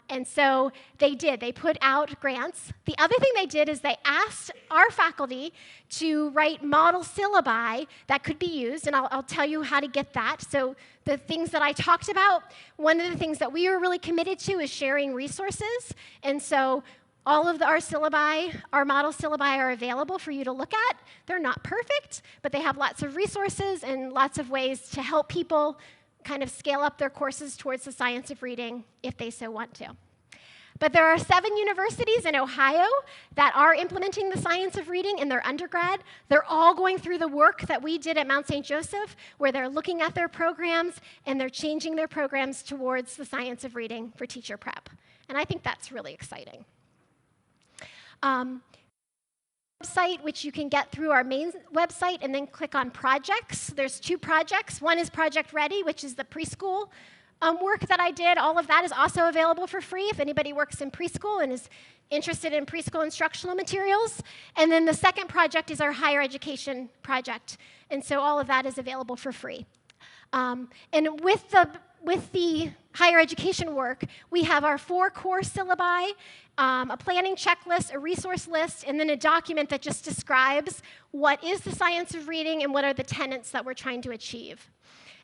And so they did. They put out grants. The other thing they did is they asked our faculty to write model syllabi that could be used, and I'll tell you how to get that. So the things that I talked about, one of the things that we were really committed to is sharing resources. And so all of our syllabi, our model syllabi, are available for you to look at. They're not perfect, but they have lots of resources and lots of ways to help people kind of scale up their courses towards the science of reading if they so want to. But there are 7 universities in Ohio that are implementing the science of reading in their undergrad. They're all going through the work that we did at Mount St. Joseph, where they're looking at their programs and they're changing their programs towards the science of reading for teacher prep. And I think that's really exciting. Website, which you can get through our main website, and then click on projects. There's 2 projects. One is Project Ready, which is the preschool work that I did. All of that is also available for free if anybody works in preschool and is interested in preschool instructional materials. And then the second project is our higher education project. And so all of that is available for free. And with the higher education work, we have our 4 core syllabi, a planning checklist, a resource list, and then a document that just describes what is the science of reading and what are the tenets that we're trying to achieve.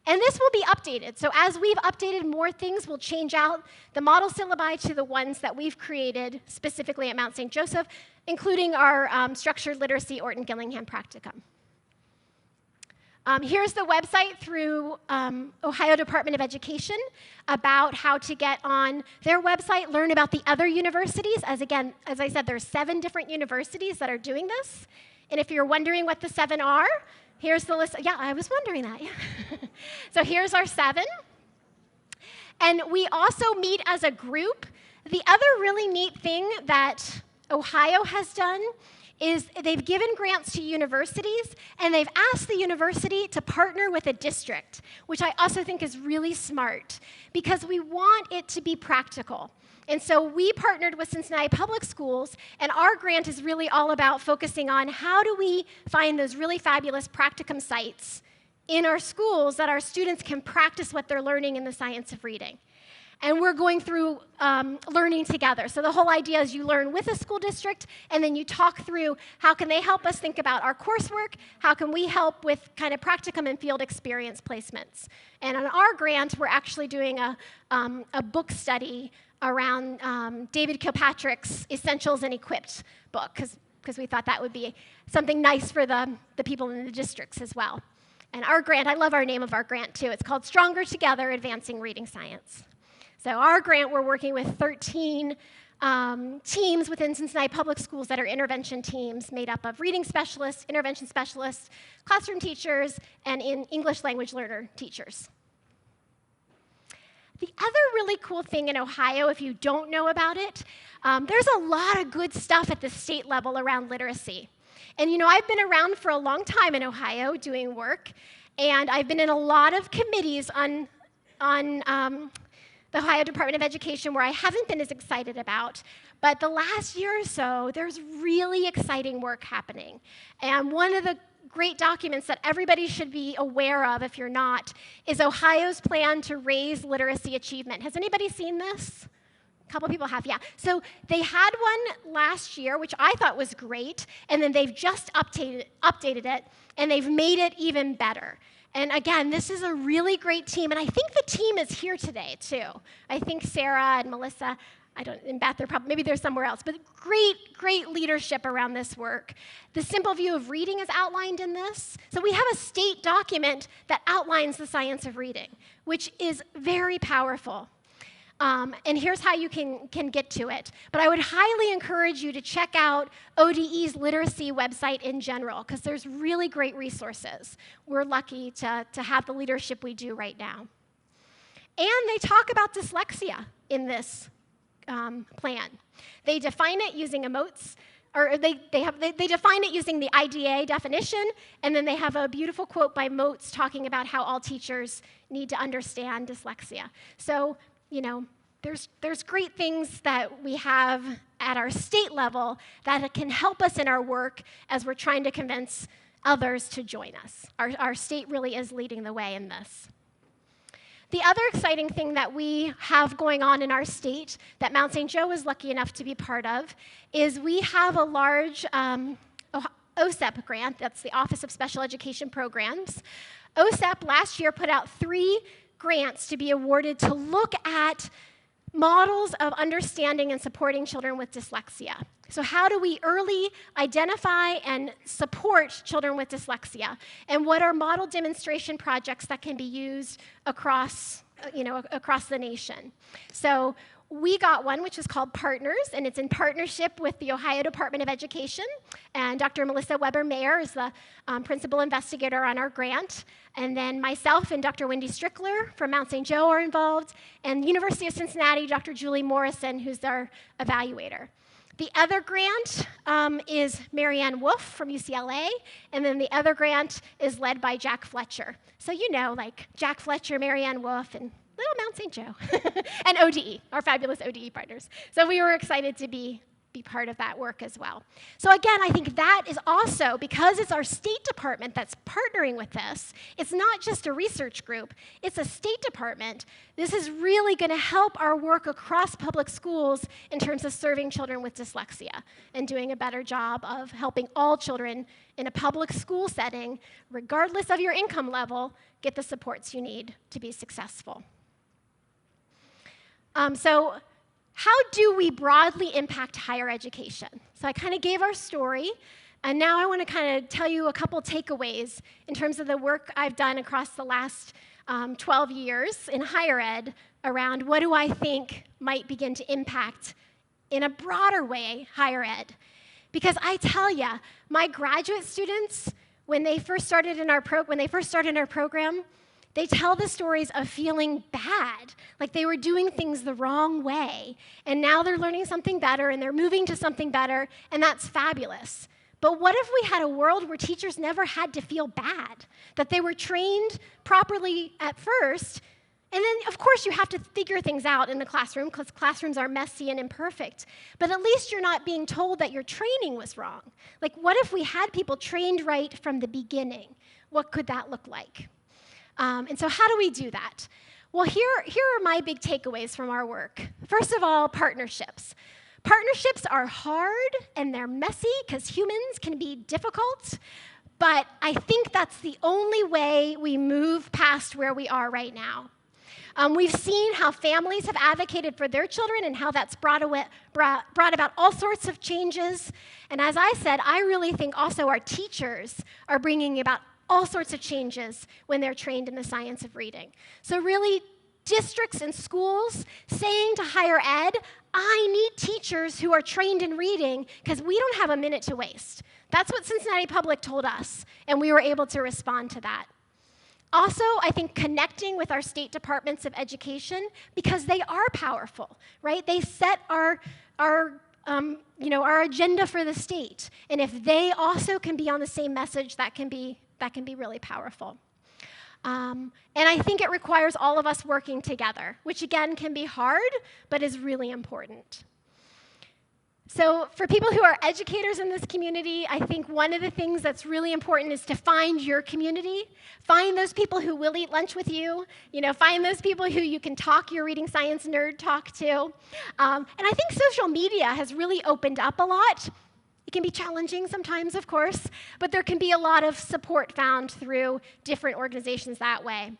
And this will be updated. So as we've updated more things, we'll change out the model syllabi to the ones that we've created specifically at Mount St. Joseph, including our structured literacy Orton Gillingham practicum. Here's the website through Ohio Department of Education about how to get on their website, learn about the other universities. As I said, there's 7 different universities that are doing this. And if you're wondering what the 7 are, here's the list. Yeah, I was wondering that. So here's our 7. And we also meet as a group. The other really neat thing that Ohio has done is they've given grants to universities, and they've asked the university to partner with a district, which I also think is really smart, because we want it to be practical. And so we partnered with Cincinnati Public Schools, and our grant is really all about focusing on how do we find those really fabulous practicum sites in our schools that our students can practice what they're learning in the science of reading. And we're going through learning together. So the whole idea is you learn with a school district, and then you talk through how can they help us think about our coursework, how can we help with kind of practicum and field experience placements. And on our grant, we're actually doing a book study around David Kilpatrick's Essentials and Equipped book, because we thought that would be something nice for the people in the districts as well. And our grant, I love our name of our grant too. It's called Stronger Together, Advancing Reading Science. So our grant, we're working with 13 teams within Cincinnati Public Schools that are intervention teams made up of reading specialists, intervention specialists, classroom teachers, and English language learner teachers. The other really cool thing in Ohio, if you don't know about it, there's a lot of good stuff at the state level around literacy. And you know, I've been around for a long time in Ohio doing work, and I've been in a lot of committees on the Ohio Department of Education where I haven't been as excited about. But the last year or so, there's really exciting work happening. And one of the great documents that everybody should be aware of, if you're not, is Ohio's plan to raise literacy achievement. Has anybody seen this? A couple people have, yeah. So they had one last year, which I thought was great, and then they've just updated it, and they've made it even better. And again, this is a really great team, and I think the team is here today, too. I think Sarah and Melissa, and Beth, maybe they're somewhere else, but great leadership around this work. The simple view of reading is outlined in this. So we have a state document that outlines the science of reading, which is very powerful. And here's how you can get to it. But I would highly encourage you to check out ODE's literacy website in general, because there's really great resources. We're lucky to have the leadership we do right now. And they talk about dyslexia in this plan. They define it using emotes, or they define it using the IDA definition, and then they have a beautiful quote by Motes talking about how all teachers need to understand dyslexia. So, you know, there's great things that we have at our state level that can help us in our work as we're trying to convince others to join us. Our state really is leading the way in this. The other exciting thing that we have going on in our state that Mount St. Joe was lucky enough to be part of is we have a large OSEP grant, that's the Office of Special Education Programs. OSEP last year put out 3 grants to be awarded to look at models of understanding and supporting children with dyslexia. So how do we early identify and support children with dyslexia? And what are model demonstration projects that can be used across the nation? So we got one which is called Partners, and it's in partnership with the Ohio Department of Education. And Dr. Melissa Weber-Mayer is the principal investigator on our grant. And then myself and Dr. Wendy Strickler from Mount St. Joe are involved. And University of Cincinnati, Dr. Julie Morrison, who's our evaluator. The other grant is Marianne Wolf from UCLA, and then the other grant is led by Jack Fletcher. So you know, like Jack Fletcher, Marianne Wolf, and little Mount St. Joe, and ODE, our fabulous ODE partners. So we were excited to be part of that work as well. So again, I think that is also, because it's our State Department that's partnering with this, it's not just a research group, it's a State Department. This is really going to help our work across public schools in terms of serving children with dyslexia and doing a better job of helping all children in a public school setting, regardless of your income level, get the supports you need to be successful. So how do we broadly impact higher education? So I kind of gave our story, and now I want to kind of tell you a couple takeaways in terms of the work I've done across the last 12 years in higher ed around what do I think might begin to impact in a broader way higher ed. Because I tell you, my graduate students, when they first started in our program, they tell the stories of feeling bad, like they were doing things the wrong way, and now they're learning something better, and they're moving to something better, and that's fabulous. But what if we had a world where teachers never had to feel bad, that they were trained properly at first, and then, of course, you have to figure things out in the classroom, because classrooms are messy and imperfect, but at least you're not being told that your training was wrong. Like, what if we had people trained right from the beginning? What could that look like? And so how do we do that? Well, here are my big takeaways from our work. First of all, partnerships. Partnerships are hard and they're messy because humans can be difficult, but I think that's the only way we move past where we are right now. We've seen how families have advocated for their children and how that's brought about all sorts of changes. And as I said, I really think also our teachers are bringing about all sorts of changes when they're trained in the science of reading. So really, districts and schools saying to higher ed, I need teachers who are trained in reading because we don't have a minute to waste. That's what Cincinnati Public told us, and we were able to respond to that. Also, I think connecting with our state departments of education, because they are powerful, right? They set our agenda for the state. And if they also can be on the same message, that can be really powerful. And I think it requires all of us working together, which again can be hard, but is really important. So for people who are educators in this community, I think one of the things that's really important is to find your community. Find those people who will eat lunch with you. Find those people who you can talk your reading science nerd talk to. And I think social media has really opened up a lot. It can be challenging sometimes, of course, but there can be a lot of support found through different organizations that way.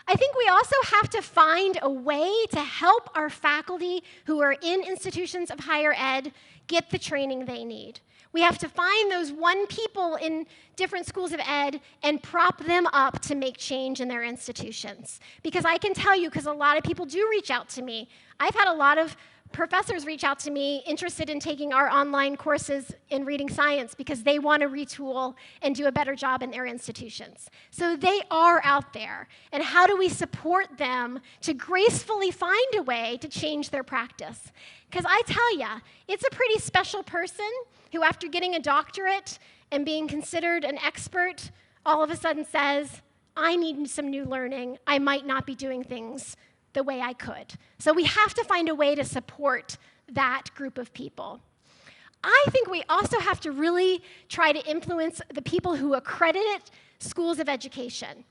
I think we also have to find a way to help our faculty who are in institutions of higher ed get the training they need. We have to find those one people in different schools of ed and prop them up to make change in their institutions. Because I can tell you, because a lot of people do reach out to me, I've had a lot of professors reach out to me interested in taking our online courses in reading science because they want to retool and do a better job in their institutions. So they are out there. And how do we support them to gracefully find a way to change their practice? Because I tell you, it's a pretty special person who, after getting a doctorate and being considered an expert, all of a sudden says, I need some new learning. I might not be doing things the way I could. So we have to find a way to support that group of people. I think we also have to really try to influence the people who accredit schools of education.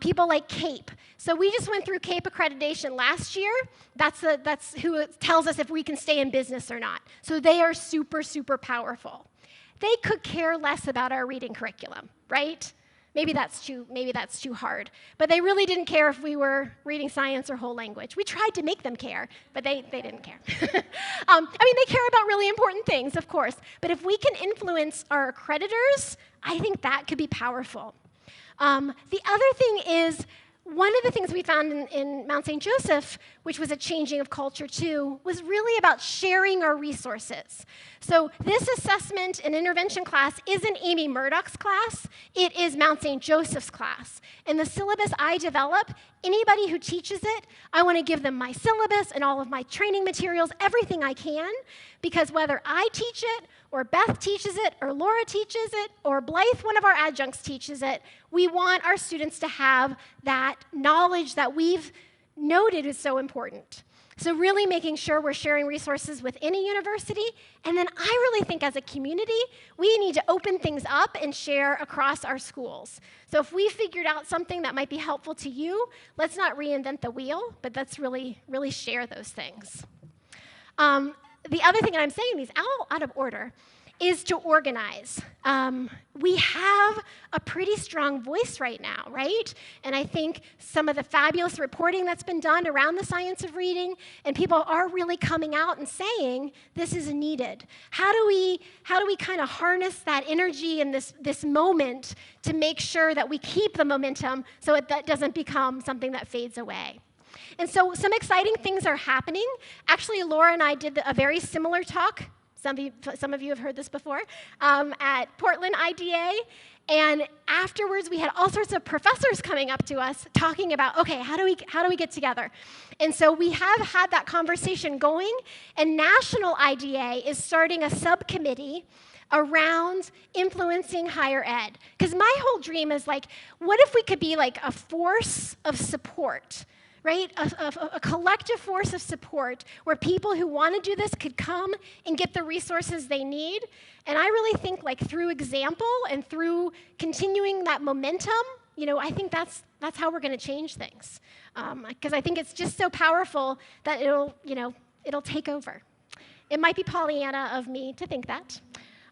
People like CAPE. So we just went through CAPE accreditation last year. That's who tells us if we can stay in business or not. So they are super, super powerful. They could care less about our reading curriculum, right? Maybe that's too hard. But they really didn't care if we were reading science or whole language. We tried to make them care, but they didn't care. They care about really important things, of course. But if we can influence our accreditors, I think that could be powerful. The other thing is, one of the things we found in Mount St. Joseph, which was a changing of culture too, was really about sharing our resources. So this assessment and intervention class isn't Amy Murdoch's class, it is Mount St. Joseph's class. And the syllabus I develop, anybody who teaches it, I want to give them my syllabus and all of my training materials, everything I can, because whether I teach it, or Beth teaches it, or Laura teaches it, or Blythe, one of our adjuncts, teaches it, we want our students to have that knowledge that we've noted is so important. So really making sure we're sharing resources within a university, and then I really think as a community, we need to open things up and share across our schools. So if we figured out something that might be helpful to you, let's not reinvent the wheel, but let's really, really share those things. The other thing, and I'm saying these all out of order, is to organize. We have a pretty strong voice right now, right? And I think some of the fabulous reporting that's been done around the science of reading, and people are really coming out and saying this is needed. How do we kind of harness that energy in this moment to make sure that we keep the momentum so that doesn't become something that fades away? And so some exciting things are happening. Actually, Laura and I did a very similar talk. Some of you have heard this before, at Portland IDA. And afterwards, we had all sorts of professors coming up to us talking about, okay, how do we get together? And so we have had that conversation going, and National IDA is starting a subcommittee around influencing higher ed. Because my whole dream is like, what if we could be like a force of support, right? A collective force of support where people who want to do this could come and get the resources they need. And I really think like through example and through continuing that momentum, I think that's how we're going to change things. Because I think it's just so powerful that it'll take over. It might be Pollyanna of me to think that.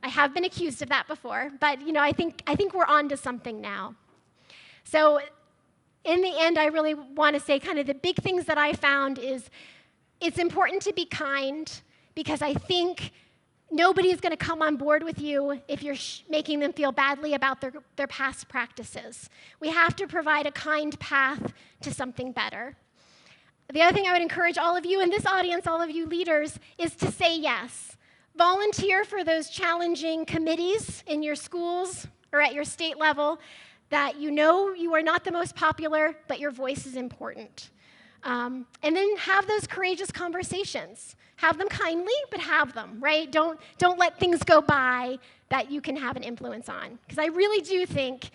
I have been accused of that before, but I think we're on to something now. So in the end, I really want to say kind of the big things that I found is it's important to be kind, because I think nobody's going to come on board with you if you're making them feel badly about their past practices. We have to provide a kind path to something better. The other thing I would encourage all of you in this audience, all of you leaders, is to say yes. Volunteer for those challenging committees in your schools or at your state level that you are not the most popular, but your voice is important. And then have those courageous conversations. Have them kindly, but have them, right? Don't let things go by that you can have an influence on. Because I really do think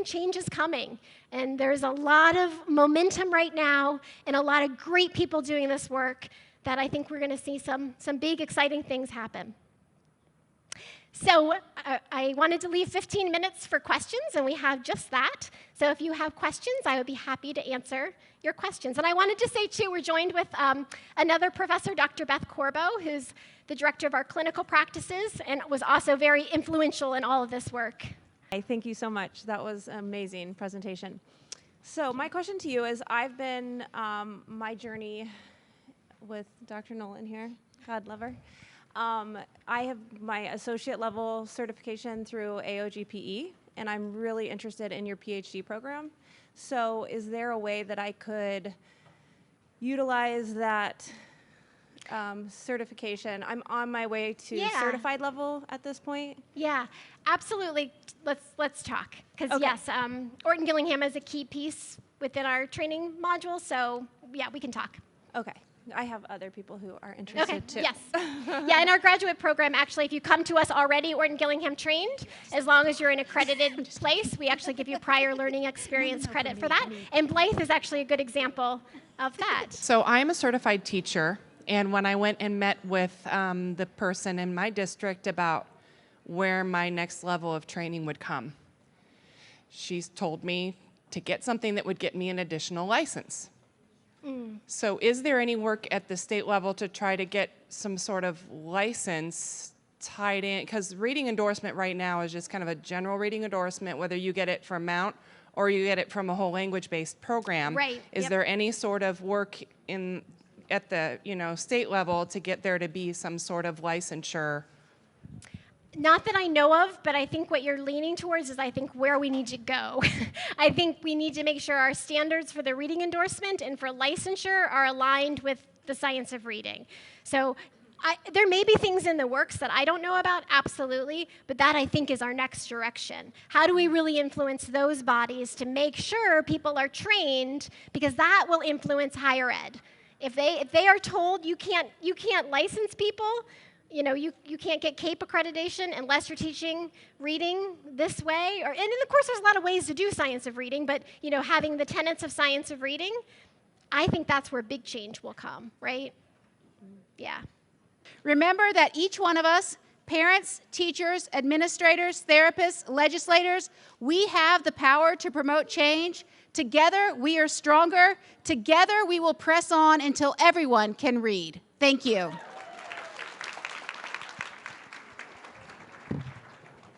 change is coming. And there's a lot of momentum right now and a lot of great people doing this work that I think we're going to see some big, exciting things happen. So I wanted to leave 15 minutes for questions, and we have just that. So if you have questions, I would be happy to answer your questions. And I wanted to say, too, we're joined with another professor, Dr. Beth Corbo, who's the director of our clinical practices and was also very influential in all of this work. Thank you so much. That was an amazing presentation. So my question to you is, I've been, my journey with Dr. Nolan here, God love her. I have my associate level certification through AOGPE, and I'm really interested in your PhD program. So is there a way that I could utilize that certification? I'm on my way to certified level at this point. Yeah, absolutely. Let's talk. Because Okay. yes, Orton Gillingham is a key piece within our training module. So yeah, we can talk. Okay. I have other people who are interested too. Yes. Yeah, in our graduate program, actually, if you come to us already Orton Gillingham trained, as long as you're in an accredited place, we actually give you prior learning experience credit for that. And Blythe is actually a good example of that. So I'm a certified teacher, and when I went and met with the person in my district about where my next level of training would come, she's told me to get something that would get me an additional license. So is there any work at the state level to try to get some sort of license tied in? Because reading endorsement right now is just kind of a general reading endorsement, whether you get it from Mount or you get it from a whole language-based program. Right. Is there any sort of work at the state level to get there to be some sort of licensure? Not that I know of, but I think what you're leaning towards is I think where we need to go. I think we need to make sure our standards for the reading endorsement and for licensure are aligned with the science of reading. So there may be things in the works that I don't know about, absolutely, but that I think is our next direction. How do we really influence those bodies to make sure people are trained, because that will influence higher ed. If they are told you can't license people, you can't get CAPE accreditation unless you're teaching reading this way. And of course, there's a lot of ways to do science of reading, but having the tenets of science of reading, I think that's where big change will come, right? Yeah. Remember that each one of us, parents, teachers, administrators, therapists, legislators, we have the power to promote change. Together, we are stronger. Together, we will press on until everyone can read. Thank you.